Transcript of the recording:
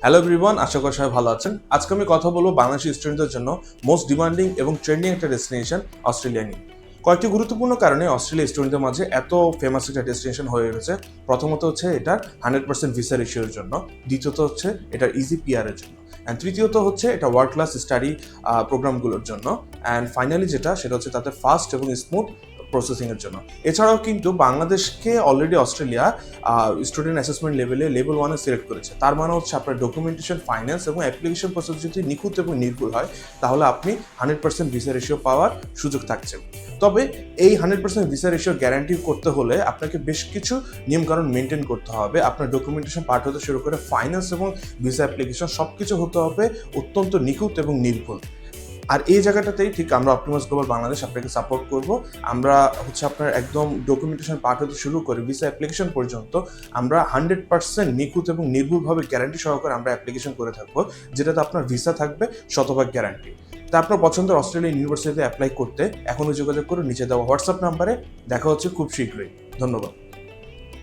Hello everyone, আশা করি সবাই ভালো আছেন। আজকে আমি কথা বলবো বাংলাদেশি স্টুডেন্টদের জন্য মোস্ট ডিমান্ডিং এবং ট্রেন্ডিং একটা ডেস্টিনেশন অস্ট্রেলিয়া নিয়ে। কয়েকটি গুরুত্বপূর্ণ কারণে অস্ট্রেলিয়া স্টুডেন্টদের মাঝে এত ফেমাস একটা ডেস্টিনেশন হয়ে উঠেছে। প্রথমত হচ্ছে এটার 100% ভিসা রেশিওর জন্য, দ্বিতীয়ত হচ্ছে এটার ইজি পিআর এর জন্য, অ্যান্ড তৃতীয়ত হচ্ছে এটা ওয়ার্ল্ড ক্লাস স্টাডি প্রোগ্রামগুলোর জন্য, অ্যান্ড ফাইনালি সেটা হচ্ছে তাদের ফাস্ট এবং স্মুথ প্রসেসিং এর জন্য। এছাড়াও কিন্তু বাংলাদেশকে already Australia student assessment level 1-এ সিলেক্ট করেছে। তার মানে হচ্ছে আপনার ডকুমেন্টেশন, ফাইন্যান্স এবং অ্যাপ্লিকেশন প্রসেস যদি নিখুঁত এবং নির্ভুল হয়, তাহলে আপনি 100% ভিসা রেশিও পাওয়ার সুযোগ থাকছে। তবে এই 100% ভিসা রেশিও গ্যারান্টি করতে হলে আপনাকে বেশ কিছু নিয়মকানুন মেনটেন করতে হবে। আপনার ডকুমেন্টেশন পার্ট হতে শুরু করে ফাইন্যান্স এবং ভিসা অ্যাপ্লিকেশন সবকিছু হতে হবে অত্যন্ত নিখুঁত এবং নির্ভুল। আর এই জায়গাটাতেই ঠিক আমরা অপটিমাস গ্লোবাল বাংলাদেশ আপনাকে সাপোর্ট করব। আমরা হচ্ছে আপনার একদম ডকুমেন্টেশন পার্ট হতে শুরু করে ভিসা অ্যাপ্লিকেশন পর্যন্ত আমরা 100% নিখুঁত এবং নির্ভুলভাবে গ্যারান্টি সহকারে আমরা অ্যাপ্লিকেশন করে থাকবো, যেটাতে আপনার ভিসা থাকবে শতভাগ গ্যারান্টি। তা আপনার পছন্দের অস্ট্রেলিয়ান ইউনিভার্সিটিতে অ্যাপ্লাই করতে এখনই যোগাযোগ করুন নিচে দেওয়া হোয়াটসঅ্যাপ নাম্বারে। দেখা হচ্ছে খুব শীঘ্রই। ধন্যবাদ।